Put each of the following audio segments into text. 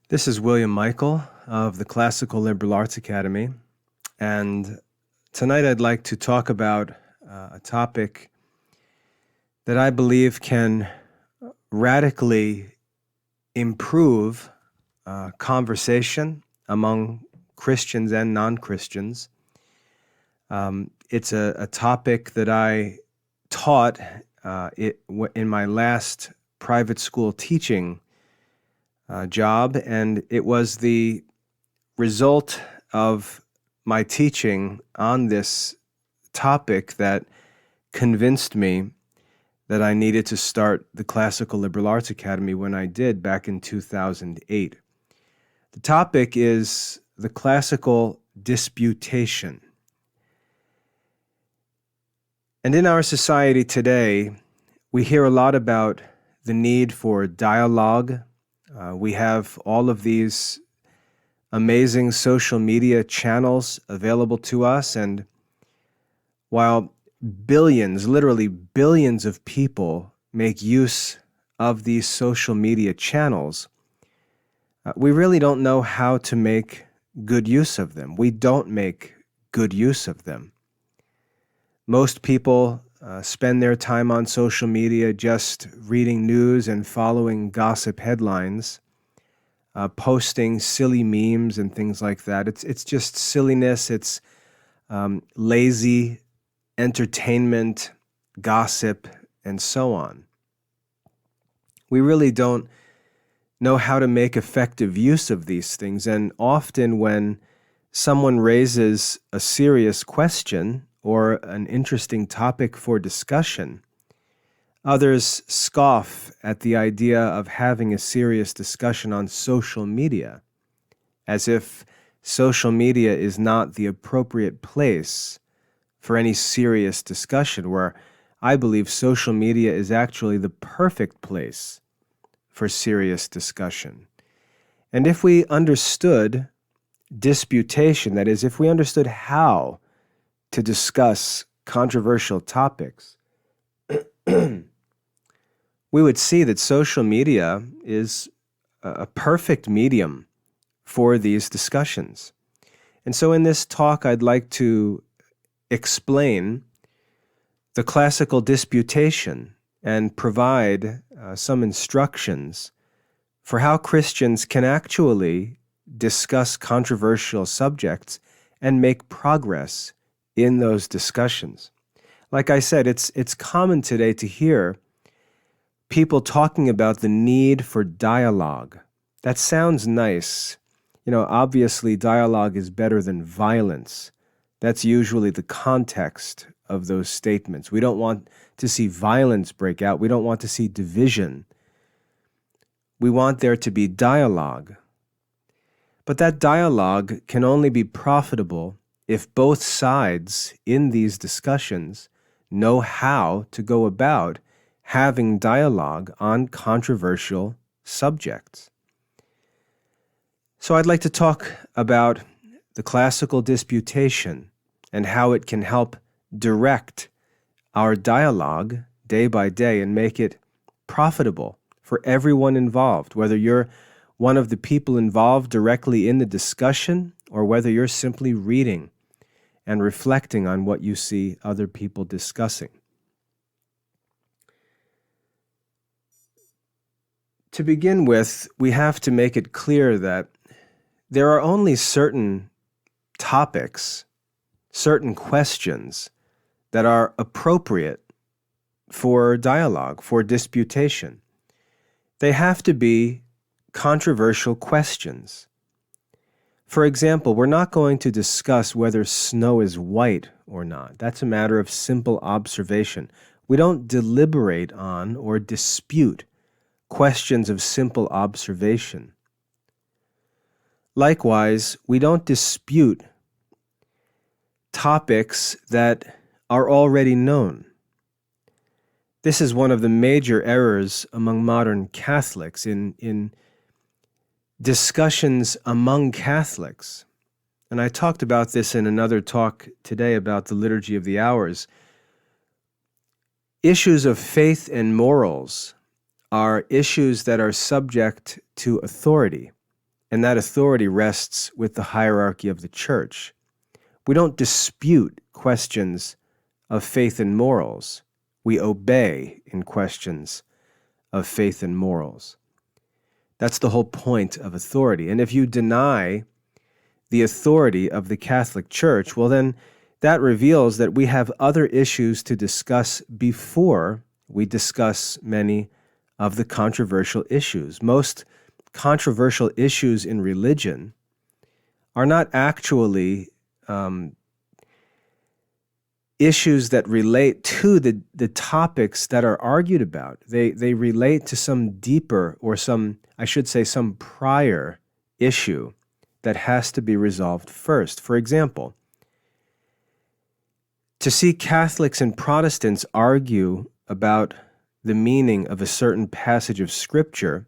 This is William Michael of the Classical Liberal Arts Academy, and tonight I'd like to talk about a topic that I believe can radically improve conversation among Christians and non-Christians. It's a topic that I taught in my last private school teaching job, and it was the result of my teaching on this topic that convinced me that I needed to start the Classical Liberal Arts Academy when I did back in 2008. The topic is the Classical Disputation. And in our society today, we hear a lot about the need for dialogue. We have all of these amazing social media channels available to us, and while billions, literally billions of people make use of these social media channels, we really don't know how to make good use of them. We don't make good use of them. Most people spend their time on social media just reading news and following gossip headlines, posting silly memes and things like that. It's just silliness. It's lazy entertainment, gossip, and so on. We really don't know how to make effective use of these things, and often when someone raises a serious question or an interesting topic for discussion, others scoff at the idea of having a serious discussion on social media, as if social media is not the appropriate place for any serious discussion, where I believe social media is actually the perfect place for serious discussion. And if we understood disputation, that is, if we understood how to discuss controversial topics, we would see that social media is a perfect medium for these discussions. And so in this talk, I'd like to explain the Classical Disputation and provide some instructions for how Christians can actually discuss controversial subjects and make progress in those discussions. Like I said, it's common today to hear people talking about the need for dialogue. That sounds nice. Obviously dialogue is better than violence. That's usually the context of those statements. We don't want to see violence break out. We don't want to see division. We want there to be dialogue. But that dialogue can only be profitable if both sides in these discussions know how to go about having dialogue on controversial subjects. So I'd like to talk about the Classical Disputation and how it can help direct our dialogue day by day and make it profitable for everyone involved, whether you're one of the people involved directly in the discussion or whether you're simply reading and reflecting on what you see other people discussing. To begin with, we have to make it clear that there are only certain topics, certain questions that are appropriate for dialogue, for disputation. They have to be controversial questions. For example, we're not going to discuss whether snow is white or not. That's a matter of simple observation. We don't deliberate on or dispute questions of simple observation. Likewise, we don't dispute topics that are already known. This is one of the major errors among modern Catholics in discussions among Catholics. And I talked about this in another talk today about the Liturgy of the Hours. Issues of faith and morals are issues that are subject to authority. and that authority rests with the hierarchy of the church. We don't dispute questions of faith and morals. We obey in questions of faith and morals. That's the whole point of authority. And if you deny the authority of the Catholic Church, well then that reveals that we have other issues to discuss before we discuss many of the controversial issues. Most controversial issues in religion are not actually issues that relate to the topics that are argued about. They relate to some deeper, or some prior issue that has to be resolved first. For example, to see Catholics and Protestants argue about the meaning of a certain passage of Scripture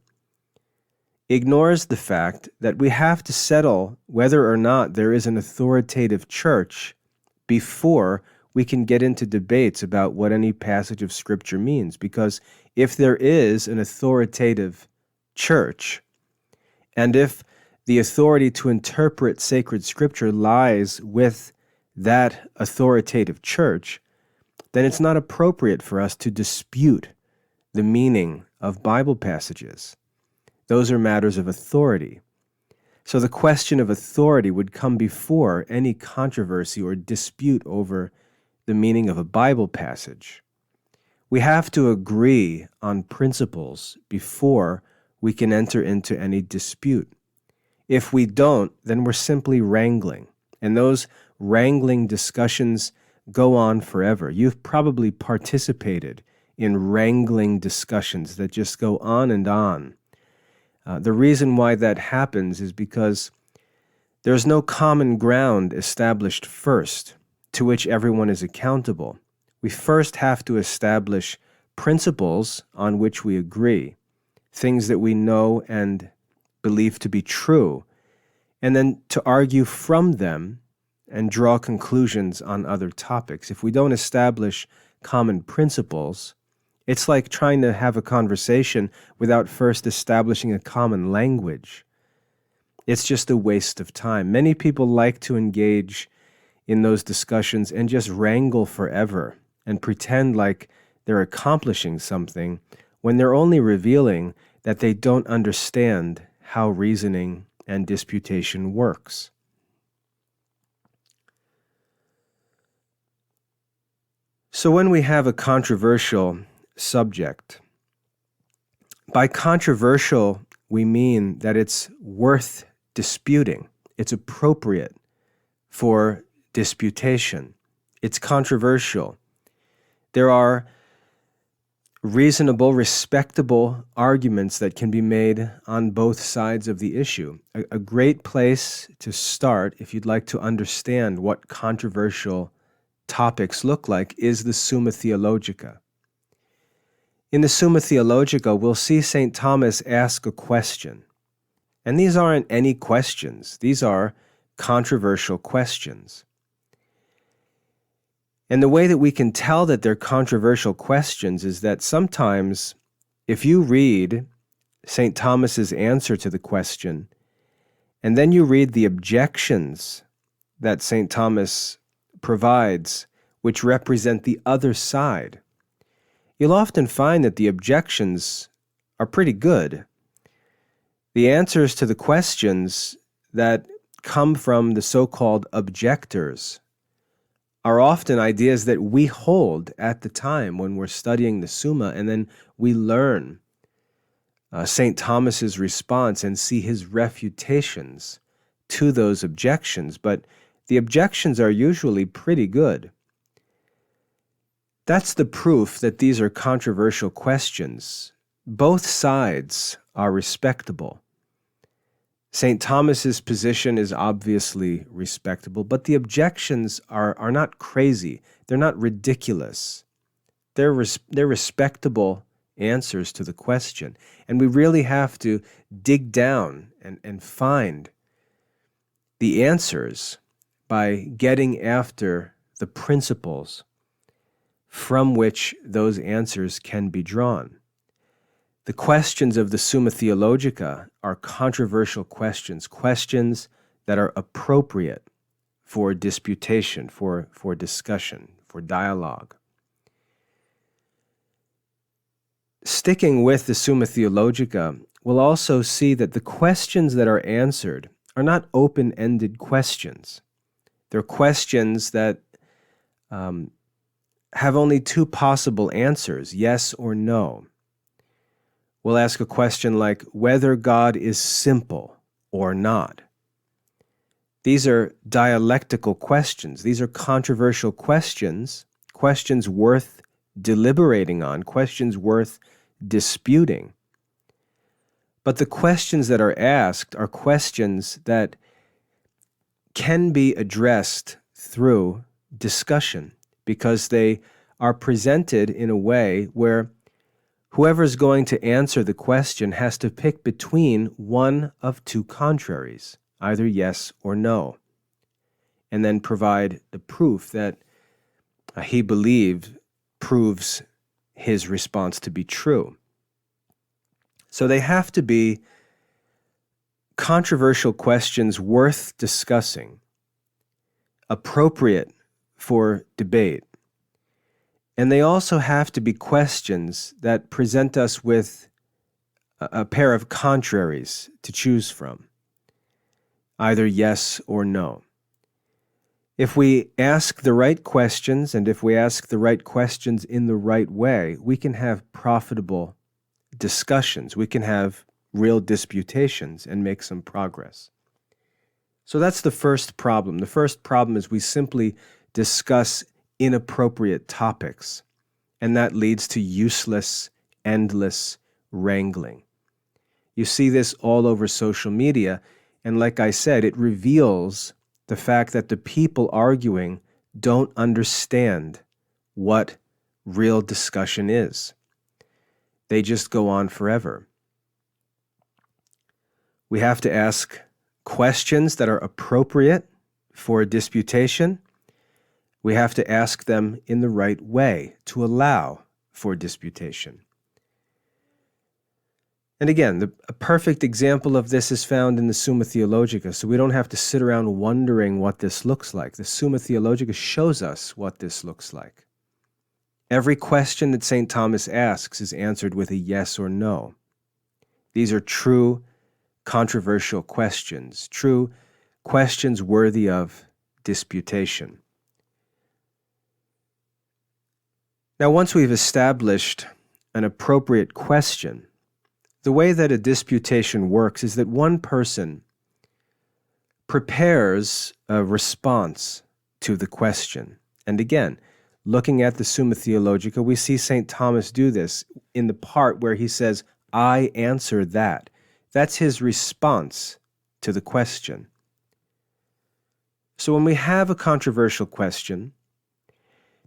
ignores the fact that we have to settle whether or not there is an authoritative church before we can get into debates about what any passage of Scripture means. Because if there is an authoritative church, and if the authority to interpret sacred Scripture lies with that authoritative church, then it's not appropriate for us to dispute the meaning of Bible passages. Those are matters of authority. So the question of authority would come before any controversy or dispute over the meaning of a Bible passage. We have to agree on principles before we can enter into any dispute. If we don't, then we're simply wrangling. And those wrangling discussions go on forever. You've probably participated in wrangling discussions that just go on and on. The reason why that happens is because there's no common ground established first to which everyone is accountable. We first have to establish principles on which we agree, things that we know and believe to be true, and then to argue from them and draw conclusions on other topics. If we don't establish common principles, it's like trying to have a conversation without first establishing a common language. It's just a waste of time. Many people like to engage in those discussions and just wrangle forever and pretend like they're accomplishing something when they're only revealing that they don't understand how reasoning and disputation works. So when we have a controversial subject, by controversial, we mean that it's worth disputing. It's appropriate for disputation. It's controversial. There are reasonable, respectable arguments that can be made on both sides of the issue. A great place to start, if you'd like to understand what controversial topics look like, is the Summa Theologica. In the Summa Theologica, we'll see St. Thomas ask a question. And these aren't any questions. These are controversial questions. And the way that we can tell that they're controversial questions is that sometimes if you read St. Thomas's answer to the question, and then you read the objections that St. Thomas provides, which represent the other side, you'll often find that the objections are pretty good. The answers to the questions that come from the so-called objectors are often ideas that we hold at the time when we're studying the Summa, and then we learn St. Thomas's response and see his refutations to those objections. But the objections are usually pretty good. That's the proof that these are controversial questions. Both sides are respectable. St. Thomas's position is obviously respectable, but the objections are not crazy. They're not ridiculous. They're respectable answers to the question. And we really have to dig down and find the answers by getting after the principles from which those answers can be drawn. The questions of the Summa Theologica are controversial questions, questions that are appropriate for disputation, for discussion, for dialogue. Sticking with the Summa Theologica, we'll also see that the questions that are answered are not open-ended questions. They're questions that have only two possible answers, yes or no. We'll ask a question like whether God is simple or not. These are dialectical questions. These are controversial questions, questions worth deliberating on, questions worth disputing. But the questions that are asked are questions that can be addressed through discussion because they are presented in a way where whoever's going to answer the question has to pick between one of two contraries, either yes or no, and then provide the proof that he believed proves his response to be true. So they have to be controversial questions worth discussing, appropriate for debate, and they also have to be questions that present us with a pair of contraries to choose from, either yes or no. If we ask the right questions, and if we ask the right questions in the right way, we can have profitable discussions. We can have real disputations and make some progress. So that's the first problem. The first problem is we simply discuss inappropriate topics, and that leads to useless, endless wrangling. You see this all over social media, and like I said, it reveals the fact that the people arguing don't understand what real discussion is. They just go on forever. We have to ask questions that are appropriate for a disputation. We have to ask them in the right way to allow for disputation. And again, a perfect example of this is found in the Summa Theologica, so we don't have to sit around wondering what this looks like. The Summa Theologica shows us what this looks like. Every question that St. Thomas asks is answered with a yes or no. These are true controversial questions, true questions worthy of disputation. Now, once we've established an appropriate question, the way that a disputation works is that one person prepares a response to the question. And again, looking at the Summa Theologica, we see St. Thomas do this in the part where he says, I answer that. That's his response to the question. So when we have a controversial question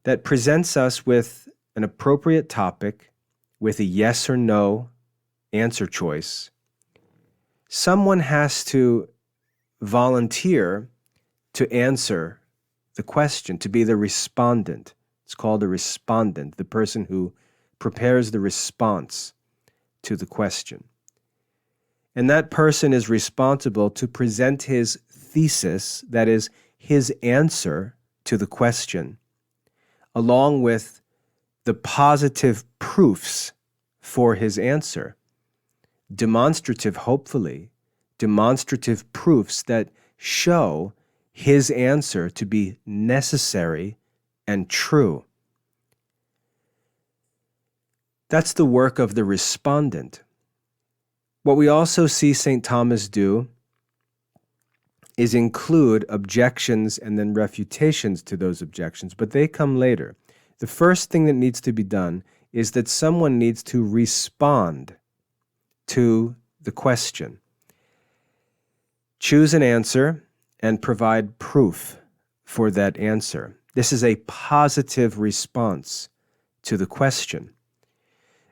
that presents us with an appropriate topic, with a yes or no answer choice, someone has to volunteer to answer the question, to be the respondent. It's called a respondent, the person who prepares the response to the question. And that person is responsible to present his thesis, that is, his answer to the question, along with the positive proofs for his answer. Demonstrative, hopefully, demonstrative proofs that show his answer to be necessary and true. That's the work of the respondent. What we also see St. Thomas do is include objections and then refutations to those objections, but they come later. The first thing that needs to be done is that someone needs to respond to the question. Choose an answer and provide proof for that answer. This is a positive response to the question.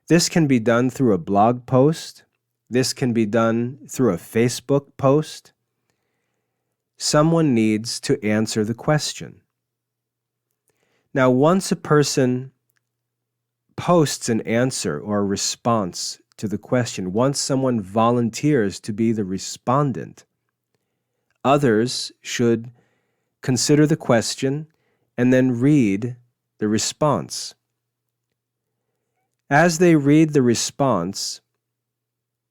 This can be done through a blog post. This can be done through a Facebook post. Someone needs to answer the question. Now, once a person posts an answer or a response to the question, once someone volunteers to be the respondent, others should consider the question and then read the response. As they read the response,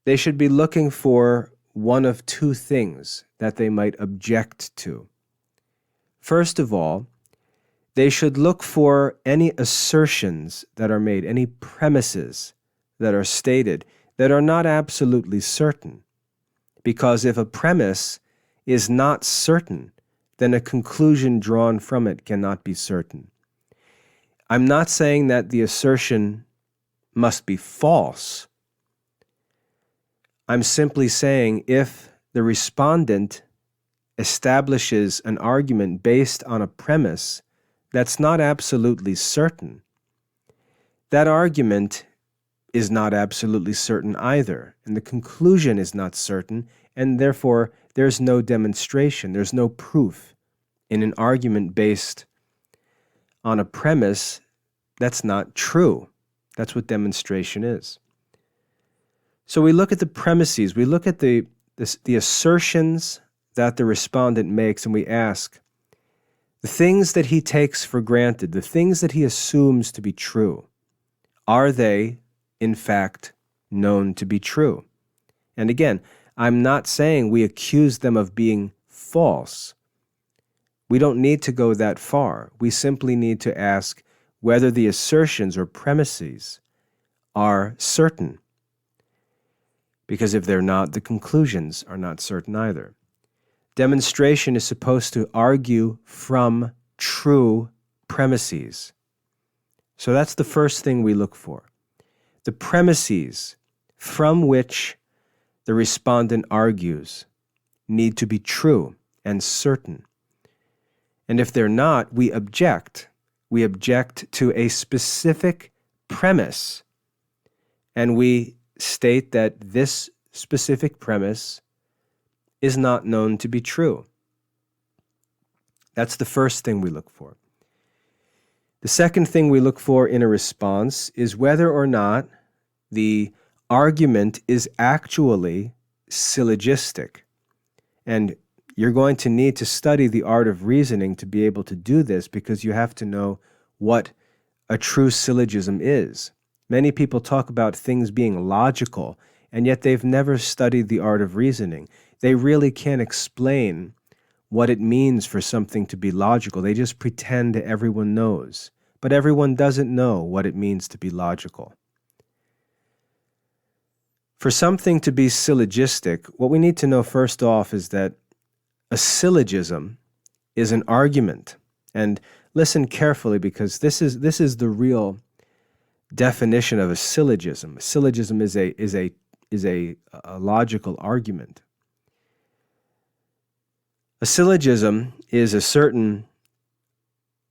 they should be looking for one of two things that they might object to. First of all, they should look for any assertions that are made, any premises that are stated that are not absolutely certain. Because if a premise is not certain, then a conclusion drawn from it cannot be certain. I'm not saying that the assertion must be false. I'm simply saying if the respondent establishes an argument based on a premise that's not absolutely certain, that argument is not absolutely certain either, and the conclusion is not certain, and therefore there's no demonstration, there's no proof in an argument based on a premise that's not true. That's what demonstration is. So we look at the premises, we look at the assertions that the respondent makes, and we ask, the things that he takes for granted, the things that he assumes to be true, are they, in fact, known to be true? And again, I'm not saying we accuse them of being false. We don't need to go that far. We simply need to ask whether the assertions or premises are certain. Because if they're not, the conclusions are not certain either. Demonstration is supposed to argue from true premises. So that's the first thing we look for. The premises from which the respondent argues need to be true and certain. And if they're not, we object. We object to a specific premise, and we state that this specific premise is not known to be true. That's the first thing we look for. The second thing we look for in a response is whether or not the argument is actually syllogistic. And you're going to need to study the art of reasoning to be able to do this, because you have to know what a true syllogism is. Many people talk about things being logical, and yet they've never studied the art of reasoning. They really can't explain what it means for something to be logical. They just pretend everyone knows. But everyone doesn't know what it means to be logical. For something to be syllogistic, what we need to know first off is that a syllogism is an argument. And listen carefully, because this is the real definition of a syllogism. A syllogism is a logical argument. A syllogism is a certain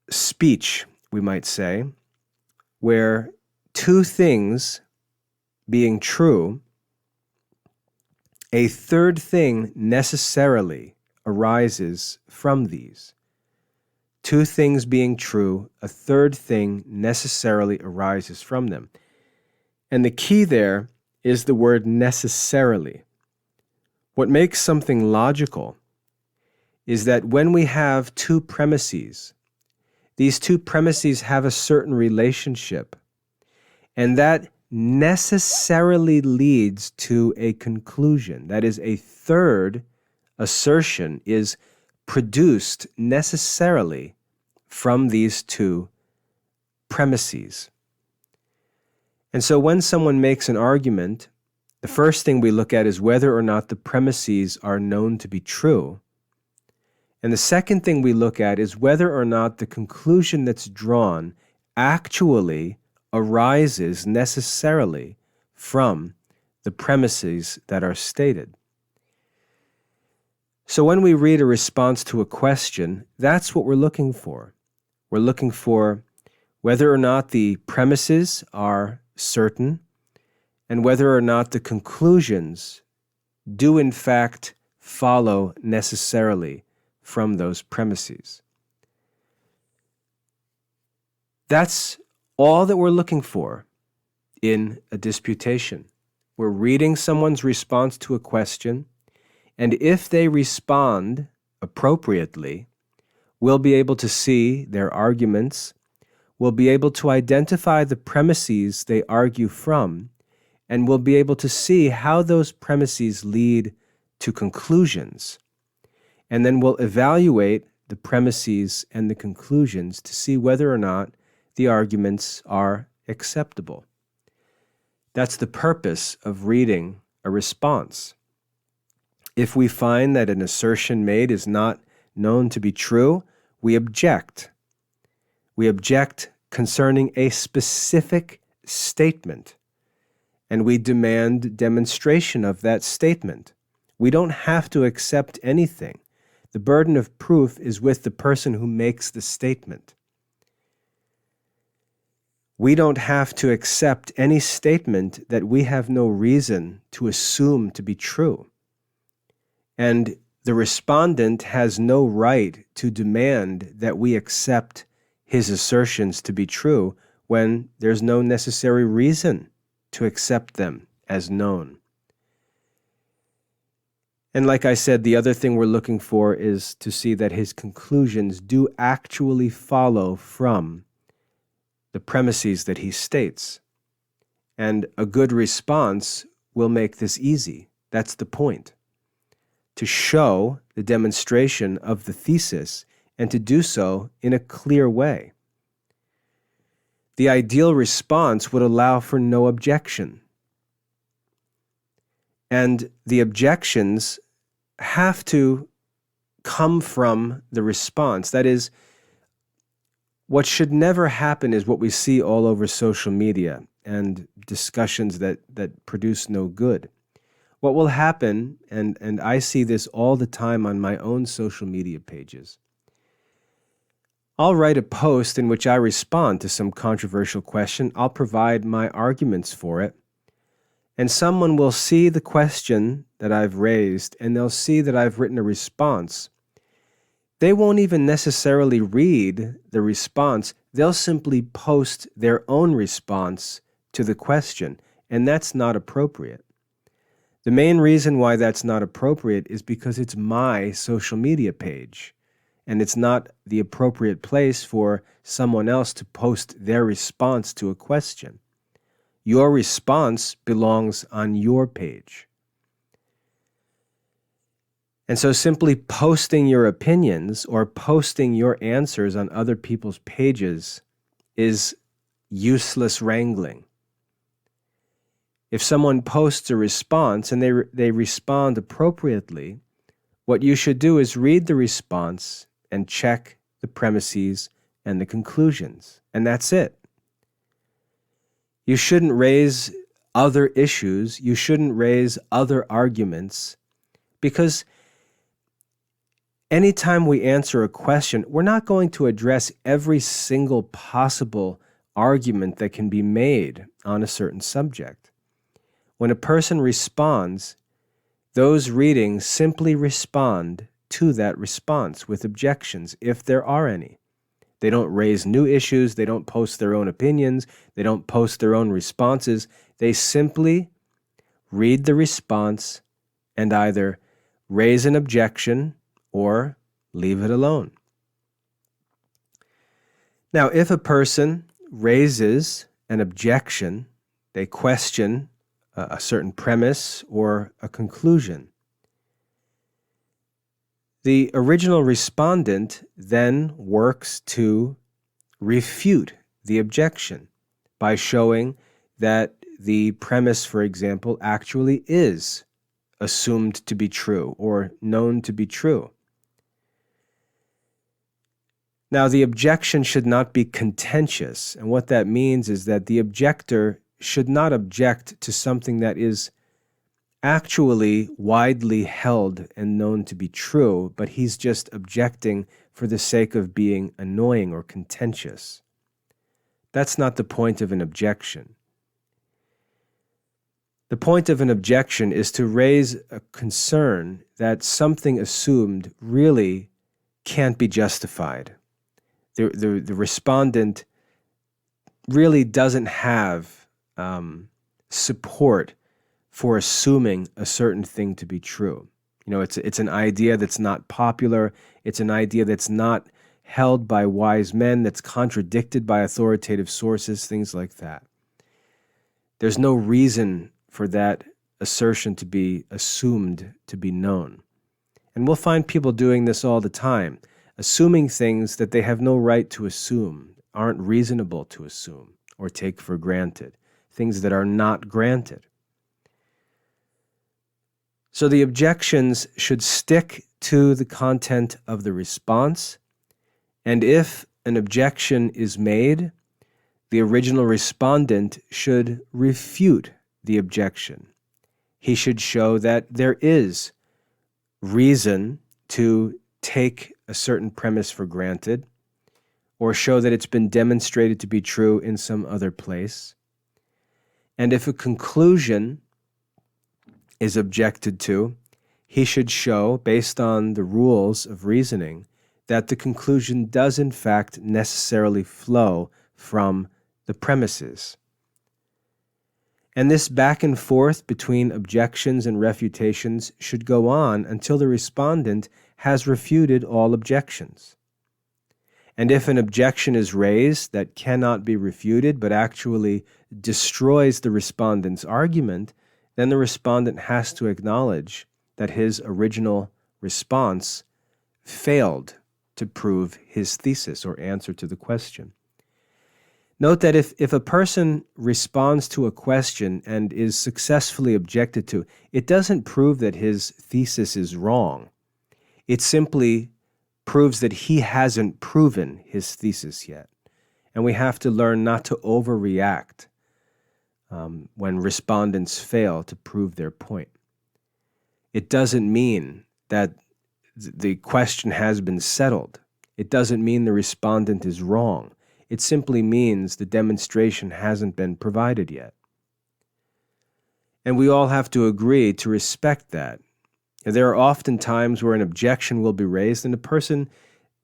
speech, we might say, where two things being true, a third thing necessarily arises from these. Two things being true, a third thing necessarily arises from them. And the key there is the word necessarily. What makes something logical is that when we have two premises, these two premises have a certain relationship, and that necessarily leads to a conclusion. That is, a third assertion is produced necessarily from these two premises. And so when someone makes an argument, the first thing we look at is whether or not the premises are known to be true. And the second thing we look at is whether or not the conclusion that's drawn actually arises necessarily from the premises that are stated. So when we read a response to a question, that's what we're looking for. We're looking for whether or not the premises are certain, and whether or not the conclusions do in fact follow necessarily from those premises. That's all that we're looking for in a disputation. We're reading someone's response to a question, and if they respond appropriately, we'll be able to see their arguments, we'll be able to identify the premises they argue from, and we'll be able to see how those premises lead to conclusions. And then we'll evaluate the premises and the conclusions to see whether or not the arguments are acceptable. That's the purpose of reading a response. If we find that an assertion made is not known to be true, we object. We object concerning a specific statement, and we demand demonstration of that statement. We don't have to accept anything. The burden of proof is with the person who makes the statement. We don't have to accept any statement that we have no reason to assume to be true. And the respondent has no right to demand that we accept his assertions to be true when there's no necessary reason to accept them as known. And like I said, the other thing we're looking for is to see that his conclusions do actually follow from the premises that he states. And a good response will make this easy. That's the point. To show the demonstration of the thesis and to do so in a clear way. The ideal response would allow for no objection. And the objections have to come from the response. That is, what should never happen is what we see all over social media and discussions that produce no good. What will happen, and I see this all the time on my own social media pages, I'll write a post in which I respond to some controversial question. I'll provide my arguments for it. And someone will see the question that I've raised, and they'll see that I've written a response. They won't even necessarily read the response. They'll simply post their own response to the question, and that's not appropriate. The main reason why that's not appropriate is because it's my social media page, and it's not the appropriate place for someone else to post their response to a question. Your response belongs on your page. And so simply posting your opinions or posting your answers on other people's pages is useless wrangling. If someone posts a response and they respond appropriately, what you should do is read the response and check the premises and the conclusions. And that's it. You shouldn't raise other issues. You shouldn't raise other arguments, because anytime we answer a question, we're not going to address every single possible argument that can be made on a certain subject. When a person responds, those readings simply respond to that response with objections, if there are any. They don't raise new issues. They don't post their own opinions. They don't post their own responses. They simply read the response and either raise an objection or leave it alone. Now, if a person raises an objection, they question a certain premise or a conclusion, the original respondent then works to refute the objection by showing that the premise, for example, actually is assumed to be true or known to be true. Now, the objection should not be contentious, and what that means is that the objector should not object to something that is actually widely held and known to be true, but he's just objecting for the sake of being annoying or contentious. That's not the point of an objection. The point of an objection is to raise a concern that something assumed really can't be justified. The respondent really doesn't have support for assuming a certain thing to be true. You know, it's an idea that's not popular. It's an idea that's not held by wise men, that's contradicted by authoritative sources, things like that. There's no reason for that assertion to be assumed to be known. And we'll find people doing this all the time, assuming things that they have no right to assume, aren't reasonable to assume or take for granted, things that are not granted. So the objections should stick to the content of the response, and if an objection is made, the original respondent should refute the objection. He should show that there is reason to take a certain premise for granted, or show that it's been demonstrated to be true in some other place. And if a conclusion is objected to, he should show, based on the rules of reasoning, that the conclusion does in fact necessarily flow from the premises. And this back and forth between objections and refutations should go on until the respondent has refuted all objections. And if an objection is raised that cannot be refuted but actually destroys the respondent's argument, then the respondent has to acknowledge that his original response failed to prove his thesis or answer to the question. Note that if a person responds to a question and is successfully objected to, it doesn't prove that his thesis is wrong. It simply proves that he hasn't proven his thesis yet. And we have to learn not to overreact when respondents fail to prove their point. It doesn't mean that the question has been settled. It doesn't mean the respondent is wrong. It simply means the demonstration hasn't been provided yet. And we all have to agree to respect that. There are often times where an objection will be raised and a person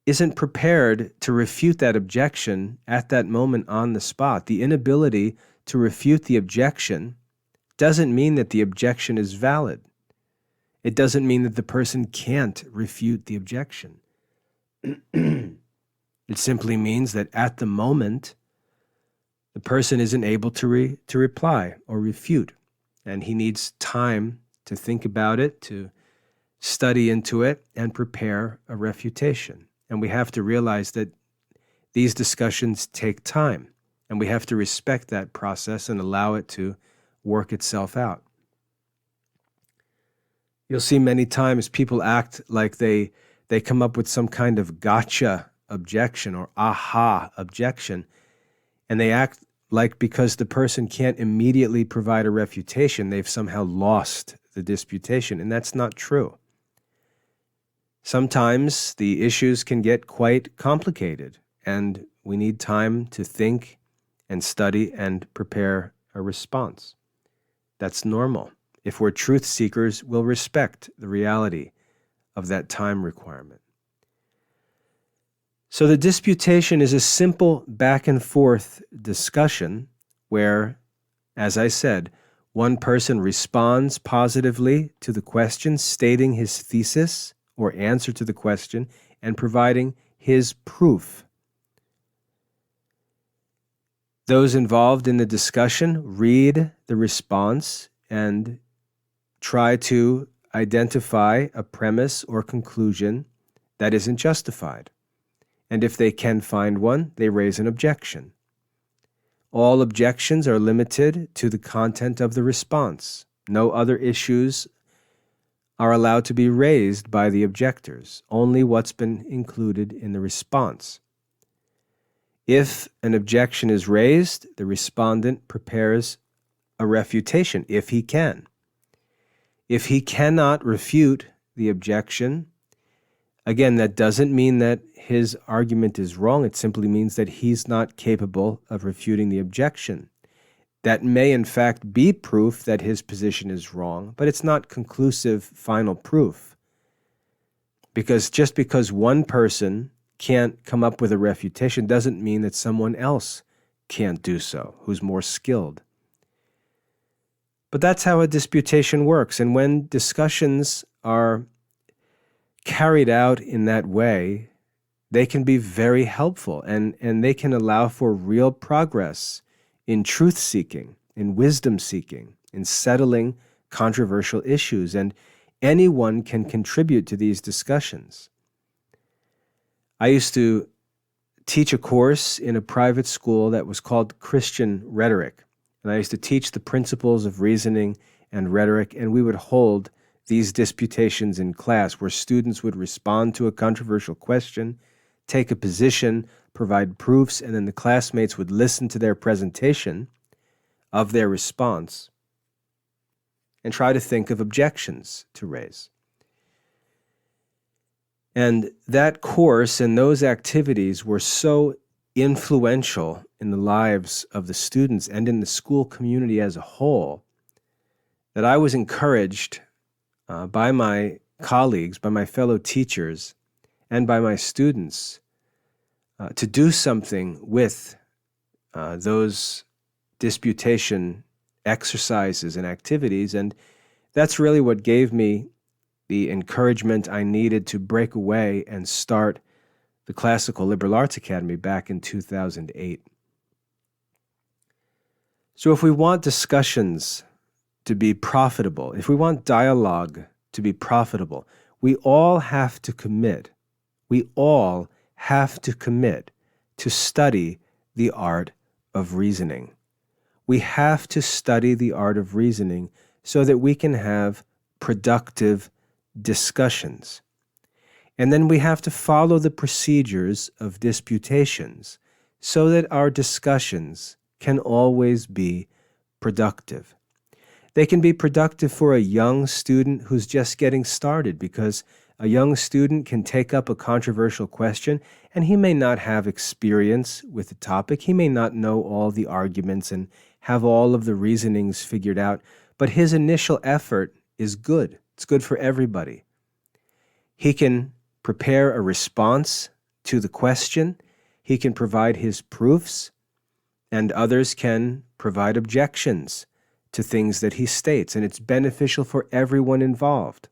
isn't prepared to refute that objection at that moment on the spot. The inability to refute the objection doesn't mean that the objection is valid. It doesn't mean that the person can't refute the objection. It simply means that at the moment, the person isn't able to reply or refute, and he needs time to think about it, to study into it, and prepare a refutation. And we have to realize that these discussions take time, and we have to respect that process and allow it to work itself out. You'll see many times people act like they come up with some kind of gotcha objection or aha objection, and they act like because the person can't immediately provide a refutation, they've somehow lost the disputation, and that's not true. Sometimes the issues can get quite complicated, and we need time to think and study and prepare a response. That's normal. If we're truth seekers, we'll respect the reality of that time requirement. So the disputation is a simple back and forth discussion where, as I said, one person responds positively to the question, stating his thesis or answer to the question, and providing his proof. Those involved in the discussion read the response and try to identify a premise or conclusion that isn't justified. And if they can find one, they raise an objection. All objections are limited to the content of the response. No other issues are allowed to be raised by the objectors, only what's been included in the response. If an objection is raised, the respondent prepares a refutation, if he can. If he cannot refute the objection, again, that doesn't mean that his argument is wrong. It simply means that he's not capable of refuting the objection. That may, in fact, be proof that his position is wrong, but it's not conclusive final proof. Because just because one person can't come up with a refutation doesn't mean that someone else can't do so, who's more skilled. But that's how a disputation works. And when discussions are carried out in that way, they can be very helpful, and they can allow for real progress in truth-seeking, in wisdom-seeking, in settling controversial issues. And anyone can contribute to these discussions. I used to teach a course in a private school that was called Christian Rhetoric. And I used to teach the principles of reasoning and rhetoric, and we would hold these disputations in class where students would respond to a controversial question, take a position, provide proofs, and then the classmates would listen to their presentation of their response and try to think of objections to raise. And that course and those activities were so influential in the lives of the students and in the school community as a whole that I was encouraged by my colleagues, by my fellow teachers, and by my students to do something with those disputation exercises and activities. And that's really what gave me the encouragement I needed to break away and start the Classical Liberal Arts Academy back in 2008. So if we want discussions to be profitable, if we want dialogue to be profitable, we all have to commit to study the art of reasoning. We have to study the art of reasoning so that we can have productive discussions. And then we have to follow the procedures of disputations so that our discussions can always be productive. They can be productive for a young student who's just getting started, because a young student can take up a controversial question and he may not have experience with the topic. He may not know all the arguments and have all of the reasonings figured out, but his initial effort is good. It's good for everybody. He can prepare a response to the question. He can provide his proofs, and others can provide objections to things that he states, and it's beneficial for everyone involved.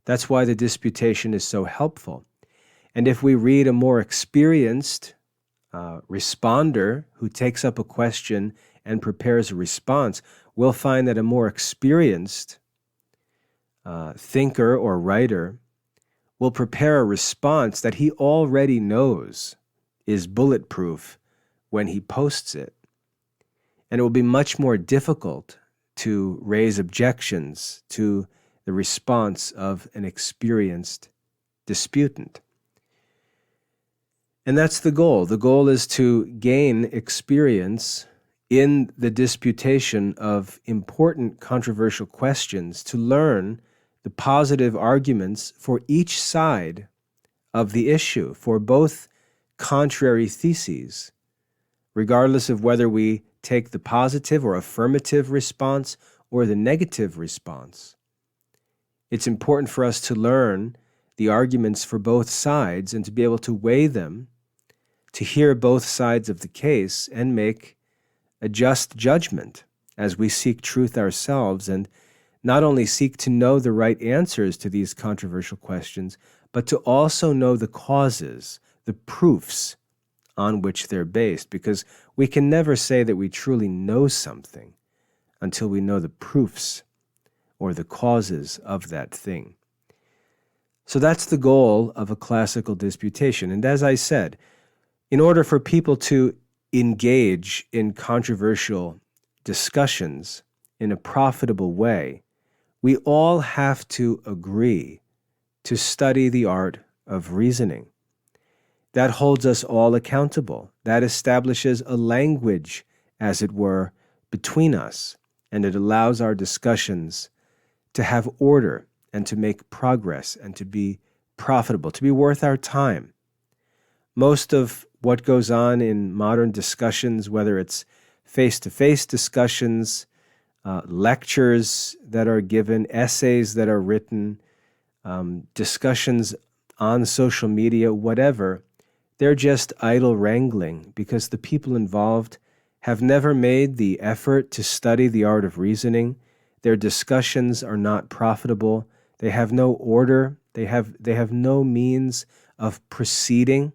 That's why the disputation is so helpful. And if we read a more experienced responder who takes up a question and prepares a response, we'll find that a more experienced thinker or writer will prepare a response that he already knows is bulletproof when he posts it. And it will be much more difficult to raise objections to the response of an experienced disputant. And that's the goal. The goal is to gain experience in the disputation of important controversial questions, to learn the positive arguments for each side of the issue, for both contrary theses, regardless of whether we take the positive or affirmative response or the negative response. It's important for us to learn the arguments for both sides and to be able to weigh them, to hear both sides of the case and make a just judgment as we seek truth ourselves, and not only seek to know the right answers to these controversial questions, but to also know the causes, the proofs on which they're based, because we can never say that we truly know something until we know the proofs or the causes of that thing. So that's the goal of a classical disputation. And as I said, in order for people to engage in controversial discussions in a profitable way, we all have to agree to study the art of reasoning. That holds us all accountable. That establishes a language, as it were, between us, and it allows our discussions to have order and to make progress and to be profitable, to be worth our time. Most of what goes on in modern discussions, whether it's face-to-face discussions, lectures that are given, essays that are written, discussions on social media, whatever, they're just idle wrangling, because the people involved, have never made the effort to study the art of reasoning. Their discussions are not profitable. They have no order. They have no means of proceeding.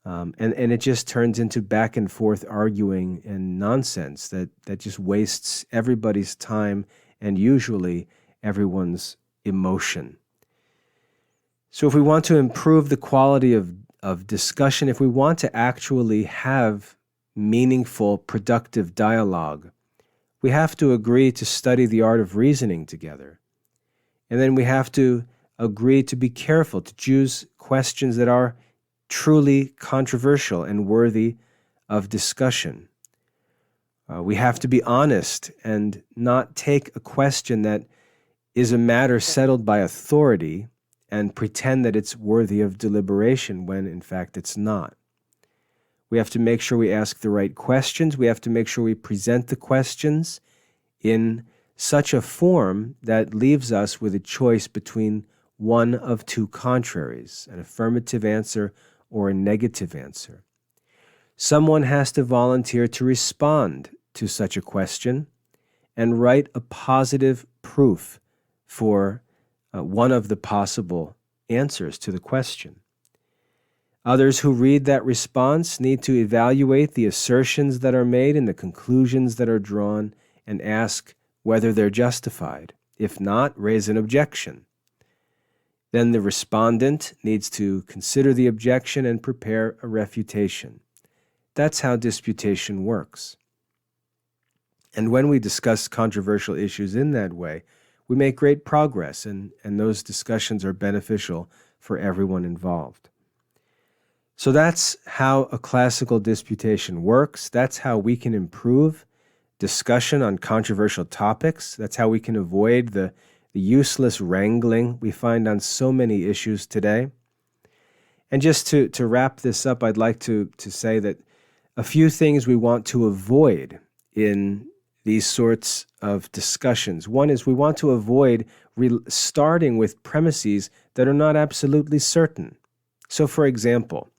And it just turns into back and forth arguing and nonsense that just wastes everybody's time and usually everyone's emotion. So if we want to improve the quality of discussion, if we want to actually have meaningful, productive dialogue, we have to agree to study the art of reasoning together. And then we have to agree to be careful, to choose questions that are truly controversial and worthy of discussion. We have to be honest and not take a question that is a matter settled by authority and pretend that it's worthy of deliberation when in fact it's not. We have to make sure we ask the right questions. We have to make sure we present the questions in such a form that leaves us with a choice between one of two contraries, an affirmative answer or a negative answer. Someone has to volunteer to respond to such a question and write a positive proof for one of the possible answers to the question. Others who read that response need to evaluate the assertions that are made and the conclusions that are drawn and ask whether they're justified. If not, raise an objection. Then the respondent needs to consider the objection and prepare a refutation. That's how disputation works. And when we discuss controversial issues in that way, we make great progress, and those discussions are beneficial for everyone involved. So that's how a classical disputation works. That's how we can improve discussion on controversial topics. That's how we can avoid the useless wrangling we find on so many issues today. And just to wrap this up, I'd like to say that a few things we want to avoid in these sorts of discussions. One is we want to avoid starting with premises that are not absolutely certain. So, for example,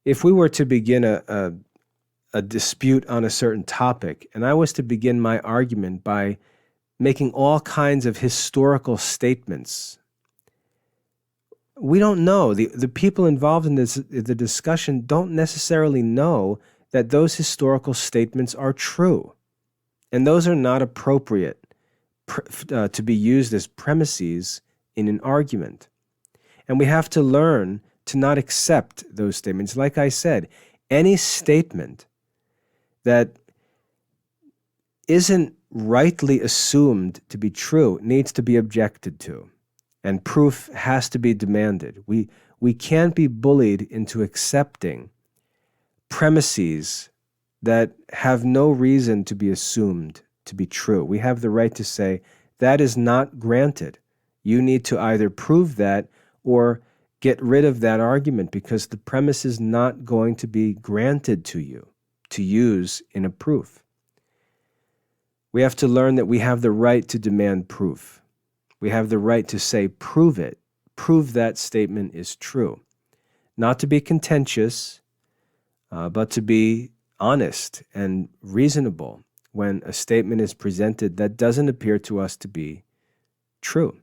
if we were to begin a dispute on a certain topic, and I was to begin my argument by making all kinds of historical statements, we don't know. The people involved in the discussion don't necessarily know that those historical statements are true. And those are not appropriate to be used as premises in an argument. And we have to learn to not accept those statements. Like I said, any statement that isn't rightly assumed to be true needs to be objected to, and proof has to be demanded. We can't be bullied into accepting premises that have no reason to be assumed to be true. We have the right to say, that is not granted. You need to either prove that or get rid of that argument because the premise is not going to be granted to you to use in a proof. We have to learn that we have the right to demand proof. We have the right to say, prove it. Prove that statement is true. Not to be contentious, but to be honest and reasonable when a statement is presented that doesn't appear to us to be true.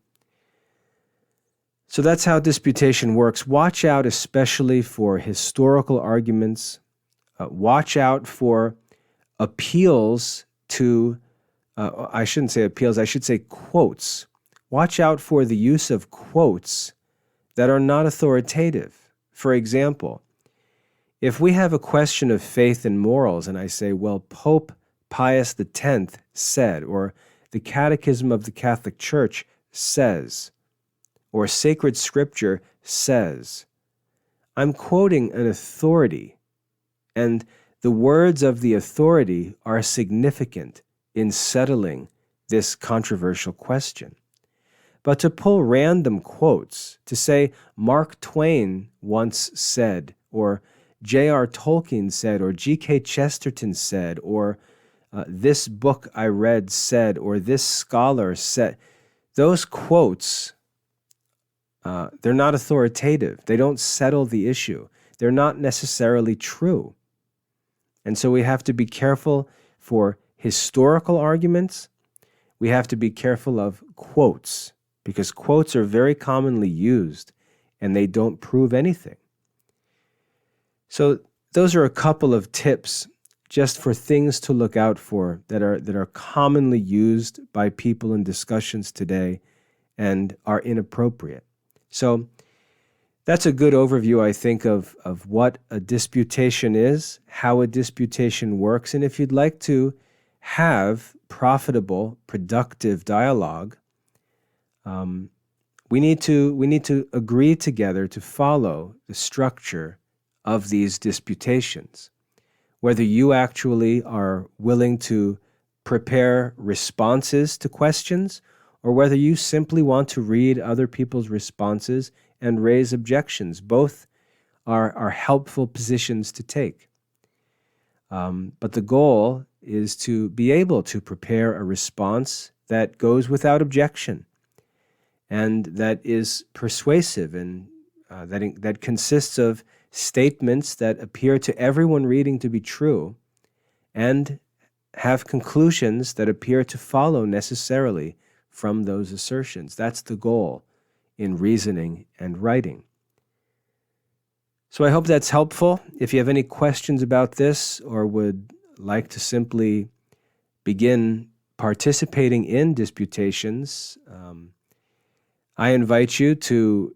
So that's how disputation works. Watch out especially for historical arguments. Watch out for appeals to, I shouldn't say appeals, I should say quotes. Watch out for the use of quotes that are not authoritative. For example, if we have a question of faith and morals and I say, well, Pope Pius X said, or the Catechism of the Catholic Church says, or sacred scripture says, I'm quoting an authority, and the words of the authority are significant in settling this controversial question. But to pull random quotes, to say Mark Twain once said, or J.R. Tolkien said, or G.K. Chesterton said, or this book I read said, or this scholar said, those quotes, they're not authoritative. They don't settle the issue. They're not necessarily true. And so we have to be careful for historical arguments. We have to be careful of quotes, because quotes are very commonly used and they don't prove anything. So those are a couple of tips just for things to look out for that are commonly used by people in discussions today and are inappropriate. So that's a good overview, I think, of what a disputation is, how a disputation works, and if you'd like to have profitable, productive dialogue, we need to agree together to follow the structure of these disputations. Whether you actually are willing to prepare responses to questions, or whether you simply want to read other people's responses and raise objections. Both are helpful positions to take. But the goal is to be able to prepare a response that goes without objection and that is persuasive and that consists of statements that appear to everyone reading to be true and have conclusions that appear to follow necessarily from those assertions. That's the goal in reasoning and writing. So I hope that's helpful. If you have any questions about this or would like to simply begin participating in disputations, I invite you to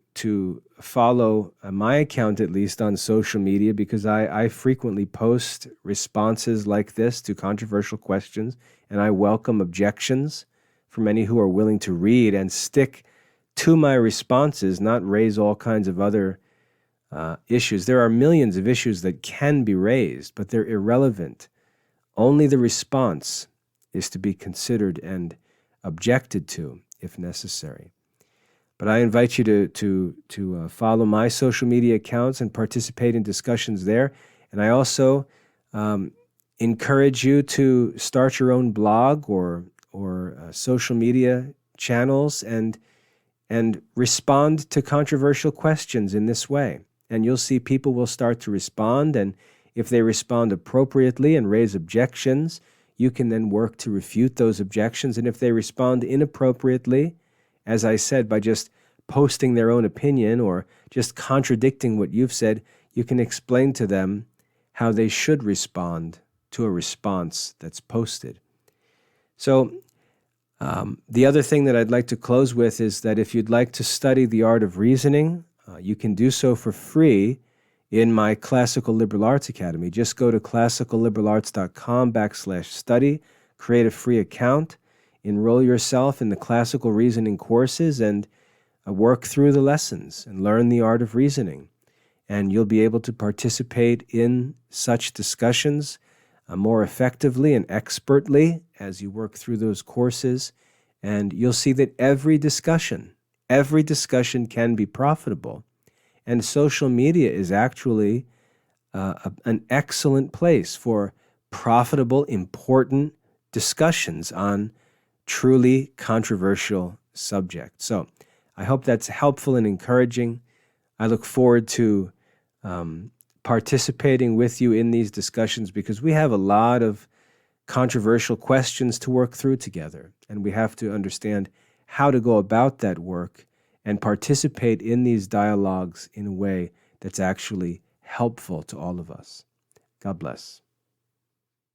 follow my account, at least on social media, because I frequently post responses like this to controversial questions, and I welcome objections from any who are willing to read and stick to my responses, not raise all kinds of other issues. There are millions of issues that can be raised, but they're irrelevant. Only the response is to be considered and objected to if necessary. But I invite you to follow my social media accounts and participate in discussions there. And I also encourage you to start your own blog or social media channels and respond to controversial questions in this way. And you'll see people will start to respond, and if they respond appropriately and raise objections, you can then work to refute those objections. And if they respond inappropriately, as I said, by just posting their own opinion or just contradicting what you've said, you can explain to them how they should respond to a response that's posted. So the other thing that I'd like to close with is that if you'd like to study the art of reasoning, you can do so for free in my Classical Liberal Arts Academy. Just go to classicalliberarts.com/study, create a free account, enroll yourself in the classical reasoning courses, and work through the lessons and learn the art of reasoning. And you'll be able to participate in such discussions more effectively and expertly as you work through those courses. And you'll see that every discussion can be profitable. And social media is actually an excellent place for profitable, important discussions on truly controversial subjects. So I hope that's helpful and encouraging. I look forward to participating with you in these discussions because we have a lot of controversial questions to work through together, and we have to understand how to go about that work and participate in these dialogues in a way that's actually helpful to all of us. God bless.